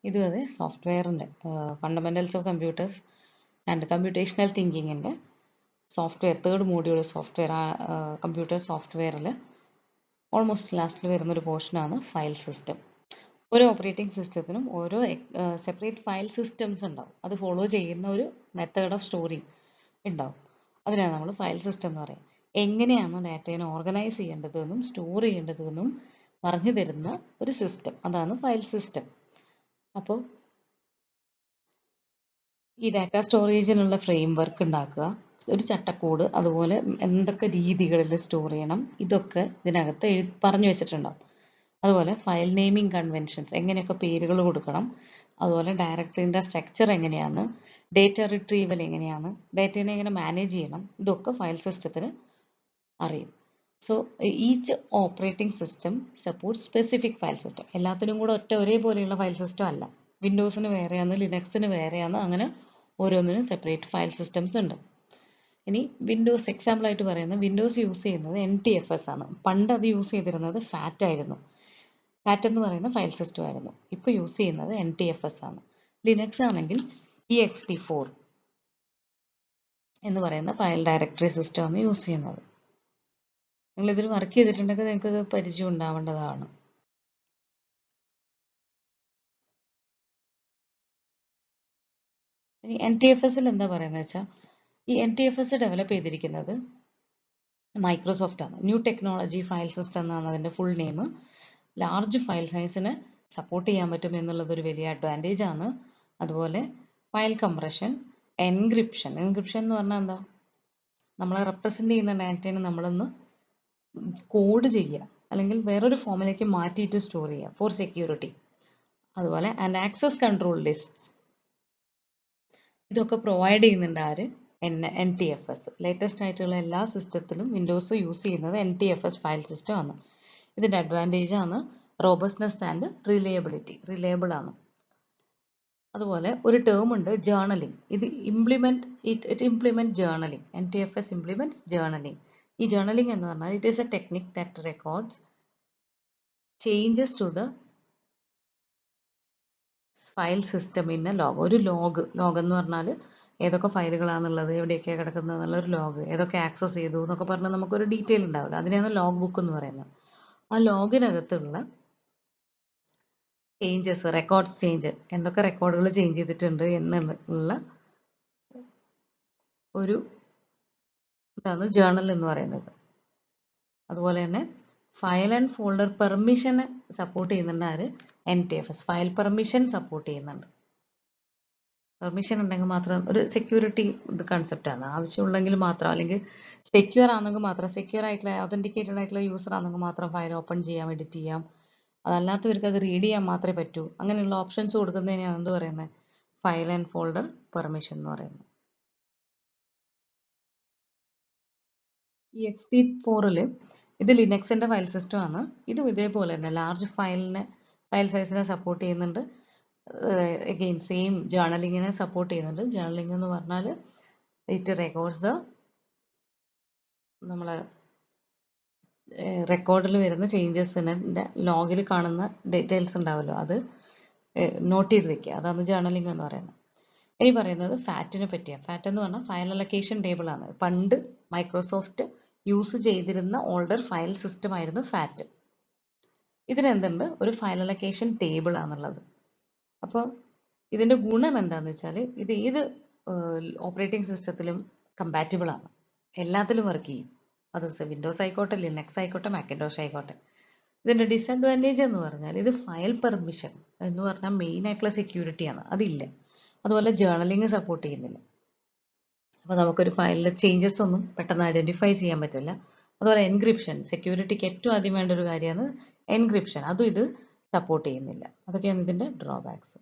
ഇതുവരെ സോഫ്റ്റ്വെയറിൻ്റെ fundamentals of computers and computational തിങ്കിങ്ങിൻ്റെ software third module software computer സോഫ്റ്റ്വെയറിൽ ഓൾമോസ്റ്റ് ലാസ്റ്റിൽ വരുന്നൊരു പോർഷനാണ് ഫയൽ സിസ്റ്റം. ഓരോ ഓപ്പറേറ്റിംഗ് സിസ്റ്റത്തിനും ഓരോ സെപ്പറേറ്റ് ഫയൽ സിസ്റ്റംസ് ഉണ്ടാവും. അത് ഫോളോ ചെയ്യുന്ന ഒരു മെത്തേഡ് ഓഫ് സ്റ്റോറിങ് ഉണ്ടാവും. അതിനാണ് നമ്മൾ ഫയൽ സിസ്റ്റം എന്ന് പറയുന്നത്. എങ്ങനെയാണ് ഡാറ്റയെ ഓർഗനൈസ് ചെയ്യേണ്ടതെന്നും സ്റ്റോർ ചെയ്യേണ്ടതെന്നും പറഞ്ഞു തരുന്ന ഒരു സിസ്റ്റം, അതാണ് ഫയൽ സിസ്റ്റം. അപ്പോൾ ഈ ഡാറ്റ സ്റ്റോറേജിനുള്ള ഫ്രെയിം വർക്ക് ഉണ്ടാക്കുക, ഒരു ചട്ടക്കൂട്, അതുപോലെ എന്തൊക്കെ രീതികളിൽ സ്റ്റോർ ചെയ്യണം, ഇതൊക്കെ ഇതിനകത്ത് പറഞ്ഞു വെച്ചിട്ടുണ്ടാവും. അതുപോലെ ഫയൽ നെയിമിംഗ് കൺവെൻഷൻസ്, എങ്ങനെയൊക്കെ പേരുകൾ കൊടുക്കണം, അതുപോലെ ഡയറക്ടറിൻ്റെ സ്ട്രക്ചർ എങ്ങനെയാണ്, ഡേറ്റ റിട്രീവൽ എങ്ങനെയാണ്, ഡേറ്റയെ എങ്ങനെ മാനേജ് ചെയ്യണം, ഇതൊക്കെ ഫയൽ സിസ്റ്റത്തിന് അറിയും. So each operating system support specific file system. എല്ലാത്തിനും കൂടെ ഒരേപോലെയുള്ള ഫയൽ സിസ്റ്റം അല്ല. വിൻഡോസിന് വേറെയാണ്, ലിനക്സിന് വേറെയാണ്, അങ്ങനെ ഓരോന്നിനും സെപ്പറേറ്റ് ഫയൽ സിസ്റ്റംസ് ഉണ്ട്. ഇനി വിൻഡോസ് എക്സാമ്പിൾ ആയിട്ട് പറയുന്നത്, വിൻഡോസ് യൂസ് ചെയ്യുന്നത് NTFS ആണ്. പണ്ട് അത് യൂസ് ചെയ്തിരുന്നത് FAT ആയിരുന്നു. FAT എന്ന് പറയുന്ന ഫയൽ സിസ്റ്റം ആയിരുന്നു. ഇപ്പോൾ യൂസ് ചെയ്യുന്നത് NTFS ആണ്. ലിനക്സ് ആണെങ്കിൽ ext4 എന്ന് പറയുന്ന ഫയൽ ഡയറക്ടറി സിസ്റ്റം ആണ് യൂസ് ചെയ്യുന്നത്. നിങ്ങൾ ഇതിൽ വർക്ക് ചെയ്തിട്ടുണ്ടെങ്കിൽ നിങ്ങൾക്ക് ഇത് പരിചയം ഉണ്ടാവേണ്ടതാണ്. ഇനി NTFSൽ എന്താ പറയുന്നത് വെച്ചാൽ, ഈ NTFS ഡെവലപ്പ് ചെയ്തിരിക്കുന്നത് മൈക്രോസോഫ്റ്റ് ആണ്. ന്യൂ ടെക്നോളജി ഫയൽ സിസ്റ്റം എന്നാണ് അതിൻ്റെ ഫുൾ നെയിം. ലാർജ് ഫയൽ സൈസിനെ സപ്പോർട്ട് ചെയ്യാൻ പറ്റും എന്നുള്ളത് ഒരു വലിയ അഡ്വാൻറ്റേജ് ആണ്. അതുപോലെ ഫയൽ കംപ്രഷൻ, എൻക്രിപ്ഷൻ എന്ന് പറഞ്ഞാൽ എന്താ, നമ്മളെ റെപ്രസെൻ്റ് ചെയ്യുന്ന ഡാറ്റയെ നമ്മളൊന്ന് കോഡ് ചെയ്യുക, അല്ലെങ്കിൽ വേറൊരു ഫോമിലേക്ക് മാറ്റിയിട്ട് സ്റ്റോർ ചെയ്യുക ഫോർ സെക്യൂരിറ്റി. അതുപോലെ ആൻഡ് ആക്സസ് കൺട്രോൾ ലിസ്റ്റ്, ഇതൊക്കെ പ്രൊവൈഡ് ചെയ്യുന്നുണ്ട് ആര്, NTFS. ലേറ്റസ്റ്റ് ആയിട്ടുള്ള എല്ലാ സിസ്റ്റത്തിലും വിൻഡോസ് യൂസ് ചെയ്യുന്നത് NTFS ഫയൽ സിസ്റ്റം ആണ്. ഇതിൻ്റെ അഡ്വാൻറ്റേജ് ആണ് റോബസ്റ്റ്നെസ് ആൻഡ് റിലയബിൾ ആണ്. അതുപോലെ ഒരു ടേം ഉണ്ട് ജേർണലിംഗ്. ഇത് implement journaling. NTFS implements journaling. ഈ ജേർണലിംഗ് എന്ന് പറഞ്ഞാൽ it is a technique that records changes to the file system in a log. ഒരു ലോഗ് എന്ന് പറഞ്ഞാൽ ഏതൊക്കെ ഫയലുകളാണെന്നുള്ളത്, എവിടെയൊക്കെയാണ് കിടക്കുന്നത് എന്നുള്ളൊരു ലോഗ്, ഏതൊക്കെ ആക്സസ് ചെയ്തു എന്നൊക്കെ പറഞ്ഞാൽ നമുക്കൊരു ഡീറ്റെയിൽ ഉണ്ടാവില്ല. അതിനെയാണ് ലോഗ് ബുക്ക് എന്ന് പറയുന്നത്. ആ ലോഗിനകത്തുള്ള ചേഞ്ചസ്, റെക്കോർഡ്സ് ചേഞ്ച്, എന്തൊക്കെ റെക്കോർഡുകൾ ചേഞ്ച് ചെയ്തിട്ടുണ്ട് എന്നുള്ള ഒരു ഇതാണ് ജേർണൽ എന്ന് പറയുന്നത്. അതുപോലെ തന്നെ ഫയൽ ആൻഡ് ഫോൾഡർ പെർമിഷനെ സപ്പോർട്ട് ചെയ്യുന്നുണ്ട് ആര്, NTFS. ഫയൽ പെർമിഷൻ സപ്പോർട്ട് ചെയ്യുന്നുണ്ട്. പെർമിഷൻ ഉണ്ടെങ്കിൽ മാത്രം, ഒരു സെക്യൂരിറ്റി കൺസെപ്റ്റ് ആണ്. ആവശ്യമുണ്ടെങ്കിൽ മാത്രം, അല്ലെങ്കിൽ സെക്യൂർ ആണെങ്കിൽ മാത്രം, സെക്യൂർ ആയിട്ടുള്ള ഒതന്റിക്കേറ്റഡ് ആയിട്ടുള്ള യൂസർ ആണെങ്കിൽ മാത്രം ഫയൽ ഓപ്പൺ ചെയ്യാം, എഡിറ്റ് ചെയ്യാം. അതല്ലാത്തവർക്ക് അത് റീഡ് ചെയ്യാൻ മാത്രമേ പറ്റൂ. അങ്ങനെയുള്ള ഓപ്ഷൻസ് കൊടുക്കുന്നതിനാണ് എന്ത് പറയുന്നത്, ഫയൽ ആൻഡ് ഫോൾഡർ പെർമിഷൻ എന്ന് പറയുന്നത്. ഈ ext4ൽ ഇത് ലിനക്സിന്റെ ഫയൽ സിസ്റ്റം ആണ്. ഇതും ഇതേപോലെ തന്നെ ലാർജ് ഫയൽ സൈസിനെ സപ്പോർട്ട് ചെയ്യുന്നുണ്ട്. അഗെയിൻ സെയിം ജേർണലിങ്ങിനെ സപ്പോർട്ട് ചെയ്യുന്നുണ്ട്. ജേർണലിംഗ് എന്ന് പറഞ്ഞാൽ ഇറ്റ് റെക്കോർഡ്സ് ദ നമ്മളെ റെക്കോർഡിൽ വരുന്ന ചേഞ്ചസിൻ്റെ ലോഗിൽ കാണുന്ന ഡീറ്റെയിൽസ് ഉണ്ടാവുമല്ലോ, അത് നോട്ട് ചെയ്ത് വെക്കുക. അതാണ് ജേർണലിംഗ് എന്ന് പറയുന്നത്. ഇനി പറയുന്നത് ഫാറ്റിനെ പറ്റിയാണ്. ഫാറ്റ് എന്ന് പറഞ്ഞാൽ ഫയൽ അലൊക്കേഷൻ ടേബിൾ ആണ്. പണ്ട് മൈക്രോസോഫ്റ്റ് യൂസ് ചെയ്തിരുന്ന ഓൾഡർ ഫയൽ സിസ്റ്റം ആയിരുന്നു ഫാറ്റ്. ഇതിനെന്തുണ്ട്, ഒരു ഫയൽ അലൊക്കേഷൻ ടേബിൾ ആണുള്ളത്. അപ്പോൾ ഇതിൻ്റെ ഗുണം എന്താണെന്ന് വെച്ചാൽ, ഇത് ഏത് ഓപ്പറേറ്റിംഗ് സിസ്റ്റത്തിലും കമ്പാറ്റബിൾ ആണ്, എല്ലാത്തിലും വർക്ക് ചെയ്യും. അത് വിൻഡോസ് ആയിക്കോട്ടെ, ലിനക്സ് ആയിക്കോട്ടെ, മാക്കിൻടോഷ് ആയിക്കോട്ടെ. ഇതിൻ്റെ ഡിസഡ്വാൻറ്റേജ് എന്ന് പറഞ്ഞാൽ, ഇത് ഫയൽ പെർമിഷൻ എന്ന് പറഞ്ഞാൽ മെയിൻ ആയിട്ടുള്ള സെക്യൂരിറ്റിയാണ്, അതില്ല. അതുപോലെ ജേർണലിംഗ് സപ്പോർട്ട് ചെയ്യുന്നില്ല. അപ്പോൾ നമുക്കൊരു ഫയലിലെ ചേഞ്ചസ് ഒന്നും പെട്ടെന്ന് ഐഡന്റിഫൈ ചെയ്യാൻ പറ്റില്ല. അതുപോലെ എൻക്രിപ്ഷൻ, സെക്യൂരിറ്റിക്ക് ഏറ്റവും ആദ്യം വേണ്ട ഒരു കാര്യമാണ് എൻക്രിപ്ഷൻ, അതും ഇത് സപ്പോർട്ട് ചെയ്യുന്നില്ല. അതൊക്കെയാണ് ഇതിൻ്റെ ഡ്രോബാക്സ്.